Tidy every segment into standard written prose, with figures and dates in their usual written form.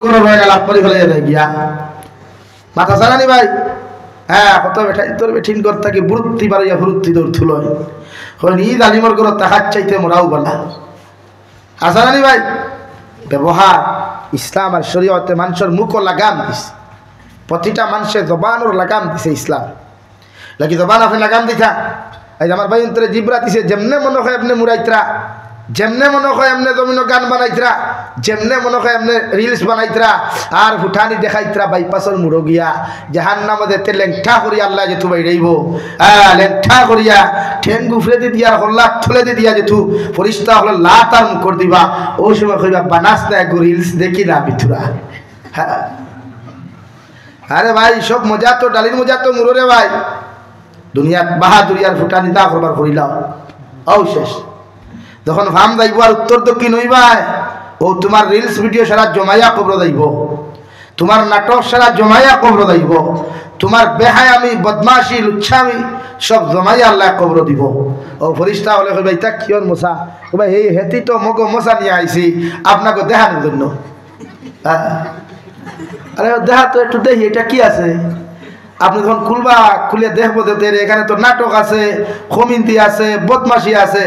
কোনো রয়ে গেল পরি ফেলে যাবে গিয়া মাথা চালানি ভাই হ্যাঁ কত বেঠাই তোর বেঠিন কর থাকি বুরুত্তি বাড়িয়া বুরুত্তি তোর থুলয় হন ঈদ আলিমর ঘর তাহার চাইতে মোরাও বলা আসানি ভাই ব্যবহার ইসলাম আর শরীয়তে মানুষের মুখও লাগাম দিছে প্রতিটা মানুষের জবানোর লাগাম দিছে ইসলাম লাগি জবান আপনি লাগাম দিছা এই আমার ভাই অন্তরে জিবরা দিছে যেমনে মনে হয় আপনি মুরাইতরা যেমনে মনে হয় এমনি জমিন গান বানাইতরা যেমনে মনে হয় এমনি রিলস বানাইতরা আর ফুটানি দেখাইতরা বাইপাসের মুড়ো গিয়া জাহান্নামে যেতে লেংঠা করিয়া আল্লাহ যেতু বাইরাইব লেংঠা করিয়া ঠেং গুফরে দি দিয়া হল্লা থলে দি দিয়া যেতু ফরিস্তা হলো লাত আর মুখ করে দিবা ওই সময় কইবা বানাস না এক রিলস দেখি না বিথুরা হ্যাঁ আরে ভাই সব মজা তো ডালির মজা তো মুড়ো রে ভাই দুনিয়াত বাহাদুরিয়ার ফুটানি দা করবার করিলাম ও শেষ যখন ভাম যাইব আর উত্তর দক্ষিণ হইবাই ও তোমার রিলস ভিডিও সারা জমাইয়া কবর যাইব তোমার নাটক সারা জমাইয়া কবর যাইব তোমার বেহায়ামি বদমাশি লুচ্ছামি সব জমাইয়া আল্লাহ কবর দিব ও ফরিস্তা হলে কইবা ইতা কিয়র মশা কইবা এই হেতি তো মগো মশা নিয়ে আইছি আপনাকে দেখানোর জন্য আরে দেখা তো একটু দেখি এটা কি আছে আপনি যখন খুলবা খুলে দেখবো যে এখানে তো নাটক আছে কমিন্তি আছে বদমাশি আছে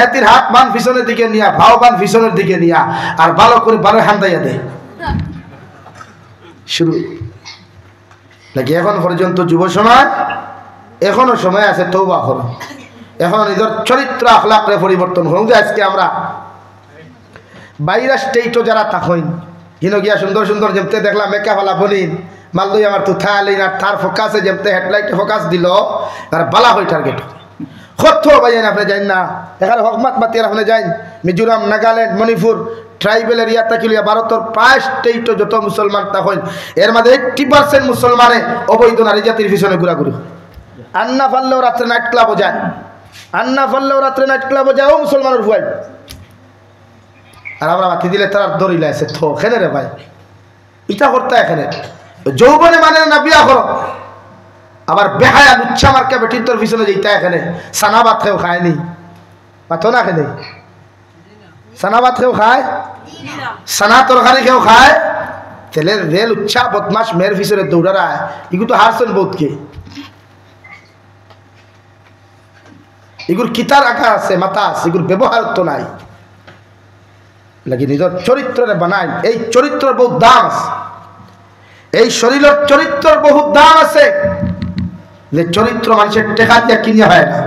হেতির হাত বান পিছনের দিকে নিয়া ভাও বান পিছনের দিকে নিয়া আর ভালো করে ভালো হান্দাইয়া দে শুরু নাকি এখন পর্যন্ত যুব সমাজ এখনো সময় আছে তওবা করো এখন নিজের চরিত্র আখলাকরে পরিবর্তন হোক যে আজকে আমরা বাইরা স্টেটও যারা থাকইন হিনো গিয়া সুন্দর সুন্দর যেমতে দেখলাম মেকাওয়ালা বলিন মালদই আমার তো থালিন আর তার ফোকাসে যেমতে হেডলাইটে ফোকাস দিল আর বালা হই টার্গেট কত ভাইয়েন আপনি যাইন না এখানে হকমাত মাতিয়ার আপনি যাইন মিজোরাম নাগাল্যান্ড মণিপুর ট্রাইবেল এরিয়া তাকিলিয়া ভারতের প্রায় স্টেটও যত মুসলমান তখন এর মধ্যে 80% মুসলমানে অবৈধ নারী জাতির পিছনে ঘোরাঘুরি আন্না পারলেও রাত্রে নাইট ক্লাবও যায় আন্না পারলেও রাত্রে নাইট ক্লাবও যায় ও মুসলমানের ভুয়াই আর আমরা মাতি দিলে তারা দৌড়িলে আছে থো খেলে রে ভাই ইটা করতে এখানে যৌবনে মানে না বিয়া করো আবার বেহায়া লুচ্ছা মার্কা বেটির তোর পিছনে যেটা এখানে সানা ভাত খেয়েও খায়নি পাতো না খেলে সানা ভাত খেয়েও খায় সানা তরকারি খেয়েও খায় তেলে রে লুচ্ছা বদমাস মেয়ের পিছনে দৌড়ারা এগুলো তো হারছেন বোধকে এগুর কিতার আঁকা আছে মাথা আছে এগুর ব্যবহার তো নাই লাগি নিজের চরিত্রে বানাই এই চরিত্রের বহুত দাম আছে এই শরীরের চরিত্রের বহুত দাম আছে যে চরিত্র মানুষের টাকা দিয়ে কিনে হয় না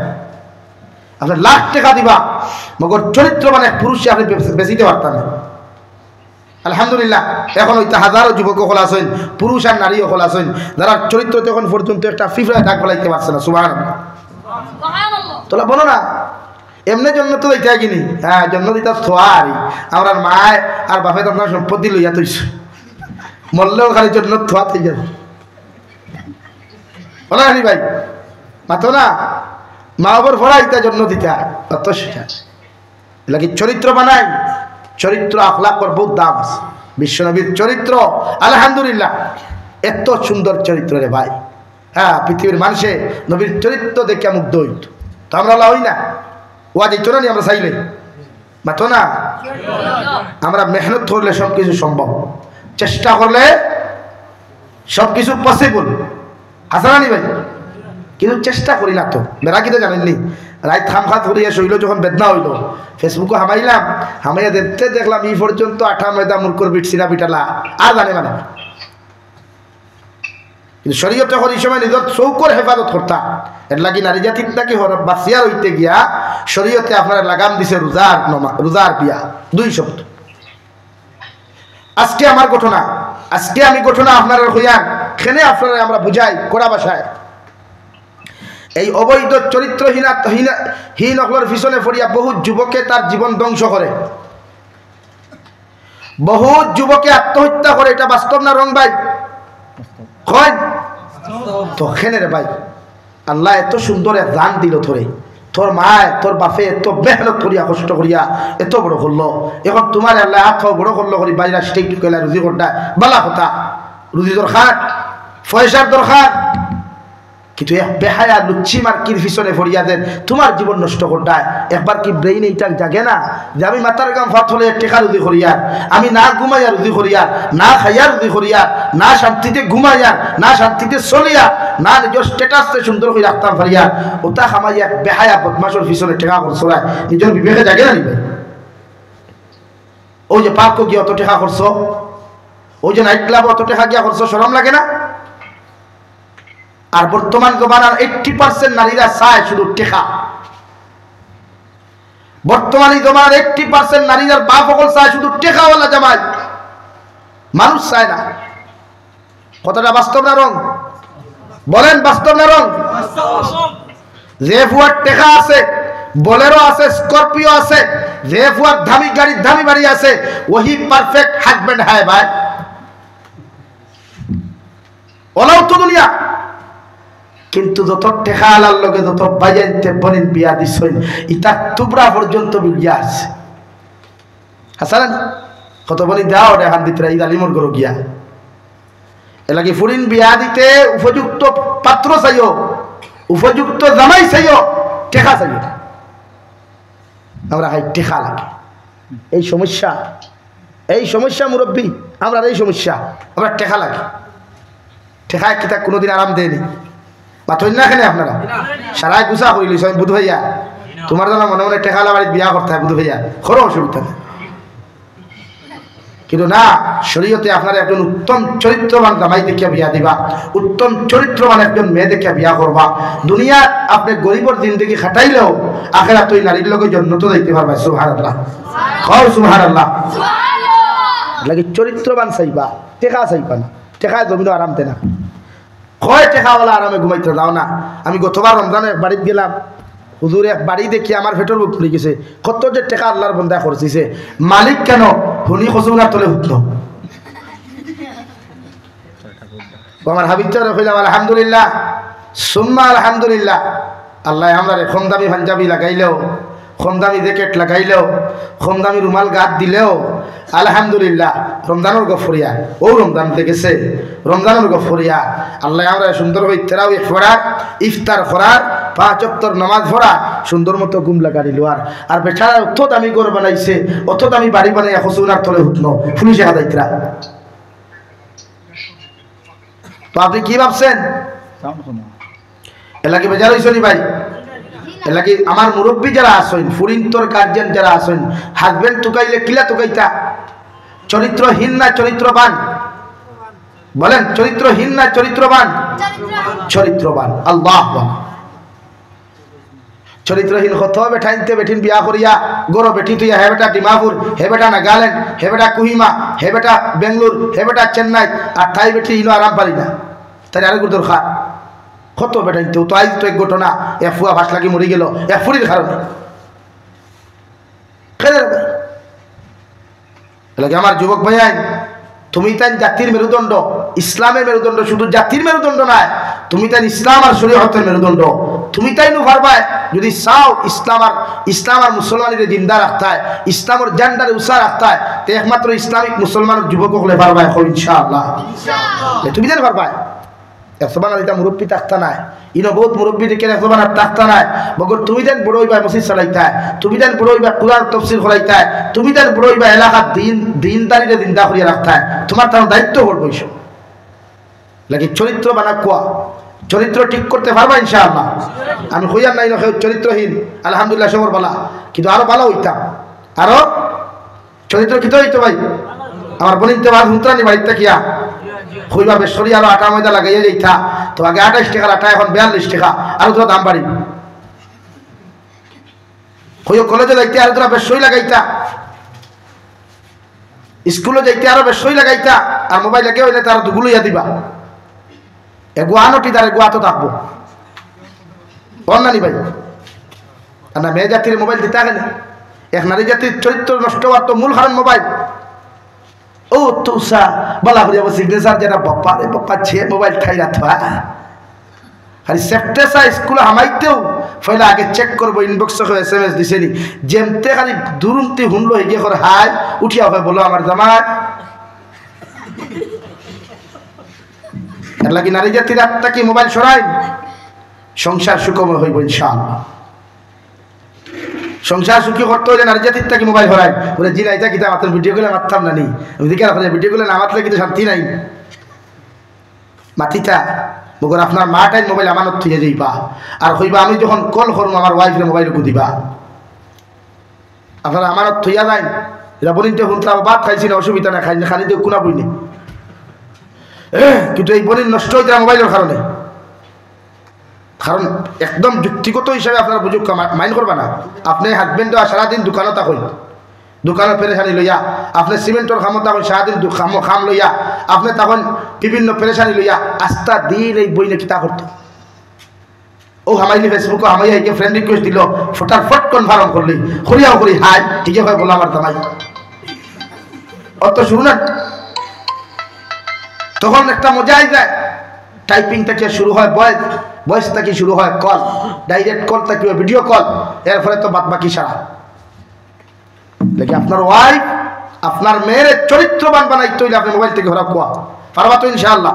আপনি লাখ টাকা দিবা মগর চরিত্র মানে পুরুষে আপনি বেচিতে পারতেন না আলহামদুলিল্লাহ এখন ওইটা হাজারো যুবক হল আছেন পুরুষ আর নারীও হল আছেন যারা চরিত্র তখন পর্যন্ত একটা ফিফরায় ডাক বলাইতে পারছে না সুবহানাল্লাহ তোলা বলো না এমনি জন্য তো দিতে কিনি হ্যাঁ জন্য দিতে থোয়ারি আমার মায় আর বাপে তো আপনার সম্পত্তি লইয়া তৈছ মরলেও খালি জন্য থোয়া থেকে যাবে বলা হানি ভাই মাতো না মা বাবার ভরা ইতা জন্য দিতে অত সেটা এলাকি চরিত্র বানাই চরিত্র আখলাকর বহুত দাম আছে বিশ্বনবীর চরিত্র আলহামদুলিল্লাহ এত সুন্দর চরিত্র রে ভাই হ্যাঁ পৃথিবীর মানুষে নবীর চরিত্র দেখে মুগ্ধ হইত তো আমরা হই না ওয়া যাইতো না আমরা চাইলে মাতো না আমরা মেহনত করলে সব কিছু সম্ভব চেষ্টা করলে সব কিছু পসিবল হাসানি ভাই কিন্তু চেষ্টা করি না তো মেরা কিতে জানেননি রাত খামখাত করিয়া শৈল যখন বেদনা হইল ফেসবুকে হামাইলাম হামাইয়া দেখতে দেখলাম এই পর্যন্ত আঠা ময়দা মুরকর বিটছিনা বিটালা আর জানে মানে কিন্তু শরীয়তে এই সময় নিজের চৌকর হেফাজত করতা এর লাগি নারী জাতির নাকি বাসিয়ার হইতে গিয়া শরীয়তে আপনারা লাগাম দিছে রোজার বিয়া 2 শব্দ আজকে আমার ঘটনা আজকে আমি ঘটনা আপনারা হইয়া খেনে আপনারা আমরা বুঝাই কোড়া ভাষায় এই অবৈধ চরিত্রহীন অকলের পিছনে পড়িয়া বহু যুবকে তার জীবন ধ্বংস করে বহু যুবকে আত্মহত্যা করে এটা বাস্তব না রং ভাই কয় তো খেনে রে ভাই আল্লাহ এত সুন্দর এক দান দিল তোরে তোর মায় তোর বাপে এত মেহনত করিয়া কষ্ট করিয়া এত বড় করলো এখন তোমার আল্লাহ হাত বড় করলো করি বাইরা স্টেট কইলা রুজি করটা বালা কথা রুজি দরকার পয়সার দরকার কিন্তু এক বেহায়া লুচ্ছি মার্কির পিছনে ফরিয়া দেন তোমার জীবন নষ্ট করতায় একবার কি ব্রেইন এইটা জাগে না যে আমি মাথার গাম ফাত হলে টেকা রুদি করিয়ার আমি না ঘুমাইয়া রুদি করিয়ার না খাইয়া রুদি করিয়ার না শান্তিতে ঘুমাইয়ার না শান্তিতে চলিয়া না নিজের স্ট্যাটাসে সুন্দর করে রাখতাম পারিয়ার ওটা খামাইয়া বেহায়া বদমাশের পিছনে টেকা করছরায় নিজের বিবেকে জাগে না নিবে ওই যে পার্ক গিয়ে অত টেকা করছো ওই যে নাইট ক্লাব অত টাকা গিয়া করছো শরম লাগে না আর বর্তমান জমানার 80% নারীরা চায় শুধু টেকা বর্তমানে জমানার 80% নারীরা বাপ সকল চায় শুধু টেকাওয়ালা জামাই মানুষ চায় না কথাটা বাস্তব না রং বলেন বাস্তব না রং যে ফুয়ার টেকা আছে बोलेरो আছে स्कॉर्पियो আছে যে ফুয়ার দামি গাড়ি দামি বাড়ি আছে वही परफेक्ट हस्बैंड है भाई ওলাও তো দুনিয়া কিন্তু যত টেকা আলার লগে যত বাজাইতে বলেন বিয়া দিছইন ইটা তুবরা পর্যন্ত বিয়া আছে হাসান কত বলি দাও রে হাত দিতরা ঈদ আলিমর গরো গিয়া এলাকি ফুরিন বিয়া দিতে উপযুক্ত পাত্র চাইও উপযুক্ত জামাই চাইও টেকা চাইও আমরা হাই টেকা লাগে এই সমস্যা মুরব্বী আমরা এই সমস্যা আমরা টেকা লাগে টেকায় কিতা কোনোদিন আরাম দেয়নি পাথর না খেলে আপনারা সারাই গুছা করিলি সব বুধ ভাইয়া তোমার জন্য মনে মনে টেকালা বাড়ির বিয়া করতে হয় বুধ ভাইয়া খরো অসুবিধা নেই কিন্তু না শরীয়তে আপনারা একজন উত্তম চরিত্রবান জামাই দেখিয়া বিয়া দিবা উত্তম চরিত্রবান একজন মেয়ে দেখিয়া বিয়া করবা দুনিয়া আপনি গরিবর জিন্দেগি খাটাইলেও আখেরাত ওই নারীর লগে জন্নত যাইতে পারবা সুবহানাল্লাহ কও সুবহানাল্লাহ লাগে চরিত্রবান চাইবা টেকা চাইবা না টেকায় জমিন আরাম দে না কয় টেকাওয়ালা আরামে ঘুমাইতে যাও না আমি গতবার রমজানে এক বাড়িতে গেলাম হুজুর এক বাড়ি দেখি আমার ফেটর বুক খুলে গেছে কত যে টেকা আল্লাহর বন্দা খরচিছে মালিক কেন হুনি খসুনার তলে হুকলো আমার হাবিবটা কইলাম আলহামদুলিল্লাহ সুম্মা আলহামদুলিল্লাহ আল্লাহ আমরা কম দামি পাঞ্জাবি লাগাইলেও কম দামি জ্যাকেট লাগাইলেও কম দামি রুমাল গাত দিলেও আলহামদুলিল্লাহ রমজানের গফরিয়া ও রমজান দেখেছে রমজানের গফরিয়া আল্লাহ আমরা সুন্দর হয়ে তেরাউই পড়ার ইফতার করার 5 ওয়াক্ত নামাজ পড়া সুন্দর মতো গুম লাগাই লোয়ার আর বেচারা অত দামি ঘর বানাইছে অত দামি বাড়ি বানাই খসুনার তলে হুকনো পুলিশে হাদাইতরা তো আপনি কি ভাবছেন এলাকি বেজার হইছনি ভাই এলাকি আমার মুরব্বী যারা আসেন ফুরিন্তর গার্জেন যারা আসেন হাজবেন্ড তুকাইলে কিলা তুকাইতা চরিত্রহীন না চরিত্রবান বলেন চরিত্রহীন না চরিত্রবান চরিত্রবান আল্লাহ চরিত্রহীন কত বেঠাইতে বেঠিন বিয়া করিয়া গরো বেঠি তুই হে বেটা ডিমাপুর হে বেটা নাগাল্যান্ড হে বেটা কুহিমা হে বেটা বেঙ্গলোর হে বেটা চেন্নাই আর তাই বেঠি ইনো আরাম পারি না তাই আরেক দরকার কত বেটাইতে তো আজ তো এক ঘটনা এক ফুয়া ভাস লাগি মরে গেল এক ফুরির কারণে আমার যুবক ভাইয়াই তুমি তাই জাতির মেরুদণ্ড ইসলামের মেরুদণ্ড শুধু জাতির মেরুদণ্ড নয় তুমি তাই ইসলাম আর শরীয়তের মেরুদণ্ড তুমি তাই নু পারবাই যদি চাও ইসলাম আর মুসলমানের জিন্দা রাখতে হয় ইসলামের জান্ডারে উষা রাখতে হয় তো একমাত্র ইসলামিক মুসলমানের যুবক হলে পারবাই ইনশাআল্লাহ তুমি জানি পারবাই একশোবান এটা মুরব্বী থাকতা নাই ইনো বহুত মুরব্বী দেখে একশোবান আর থাকতা নাই বগর তুমি দেন বড় হইবা মসজিদ চালাইতে তুমি দেন বড় হইবা কুরআন তাফসীর করাইতে তুমি দেন বড় হইবা এলাকার দিনদারিতে জিন্দা করিয়া রাখতে তোমার তার দায়িত্ব করবো এইসব লাগে চরিত্র বানা কোয়া চরিত্র ঠিক করতে পারবা ইনশাআল্লাহ আমি হইয়ার নাই চরিত্রহীন আলহামদুলিল্লাহ সবর বালা কিন্তু আরো ভালো হইতাম আরো চরিত্র কিতো হইতো ভাই আমার বলিতে বাদ হুঁতরানি বাড়িতে কিয়া হইবা বেসরি আরো আটা ময়দা লাগাইয়া যাইতা তো আগে 28 টাকার আটা এখন 42 টাকা আরো তোরা দাম বাড়ি হইও কলেজে যাইতে আরো তোরা বেসরি লাগাইতা স্কুলে যাইতে আরো বেসরি লাগাইতা আর মোবাইল লাগে হইলে তার দুগুলোইয়া দিবা এগুয়া নটি তার এগুয়া তো থাকবো বলনানি ভাই আর না মেয়ে জাতির মোবাইল দিতে আগে না এক নারী জাতির চরিত্র নষ্ট হওয়ার তো মূল কারণ মোবাইল ও তুষা বলা হয়ে যাবো সিগনেচার যেটা বাপ্পা রে বাপ্পা ছে মোবাইল ঠাই রাখবা খালি সেফটেসা স্কুলে হামাইতেও ফলে আগে চেক করবো ইনবক্স SMS দিছেনি যেমতে খালি দুরুন্তি হুনলো এগিয়ে করে হাই উঠিয়া হয় বলো আমার জামাই এর লাগি নারী জাতির আত্মা কি মোবাইল সরাই সংসার সুখময় হইব ইনশাআল্লাহ। সংসার সুখী করতে হইলে নারী জাতির থেকে মোবাইল হরাই বলে জি নাইতা কিতা মাত্র ভিডিও গুলো মারতাম না নি ওদিকে আপনার ভিডিও গুলো না মাতলে কিন্তু শান্তি নাই মাতিটা মগর আপনার মাটাই মোবাইল আমানত থুয়ে যাইবা আর হইবা আমি যখন কল করবো আমার ওয়াইফের মোবাইল দিবা আপনারা আমানত থইয়া যায় এটা বলিন তো হুনতা বাদ খাইছি না অসুবিধা না খাই না খালি তো কোনা বইনি কিন্তু এই বলিন নষ্ট হইতে মোবাইলের কারণে কারণ একদম ব্যক্তিগত হিসাবে আপনারা বুঝুক মাইন্ড করবা না আপনি হাজবেন্ড সারাদিন দোকানত হই দোকানের পেরেশানি লইয়া আপনি সিমেন্টর খামতা হই সারাদিন খাম লইয়া আপনি তখন বিভিন্ন পেরেশানি লইয়া আস্থা দিন এই বইনে কিতা করতো ও হামাইলি ফেসবুকে হামাইয়াকে ফ্রেন্ড রিকোয়েস্ট দিল ফটাফট কনফার্ম করলি করিয়াও করি হাই ঠিক হয় বললাম আমার তামাই অত শুরু না তখন একটা মজাই যায় টাইপিং থেকে শুরু হয় ভয়েস থেকে শুরু হয় কল ডাইরেক্ট কল থেকে ভিডিও কল এরপরে তো বাদ বাকি সারা দেখি আপনার ওয়াইফ আপনার মেয়ের চরিত্রবান বানাইতে হইলে আপনি মোবাইল থেকে ঘোরা কোয়া পারবা তো ইনশাআল্লাহ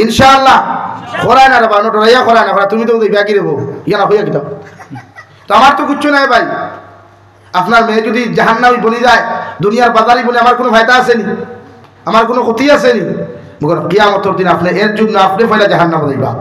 ইনশাআল্লাহ খোরায় না রে বা নোটরাইয়া খোরায় না তুমি তো ব্যাগি দেবো ইয়ানা হইয়া কিতাব তো আমার তো কিচ্ছু নাই ভাই আপনার মেয়ে যদি জাহান্নামী বলি যায় দুনিয়ার বাজারি বলে আমার কোনো ফায়দা আসেনি আমার কোনো ক্ষতি আসেনি মগর কিয়ামতের দিন আপনি এর জন্য আপনি পয়লা জাহান্নামে যাইবা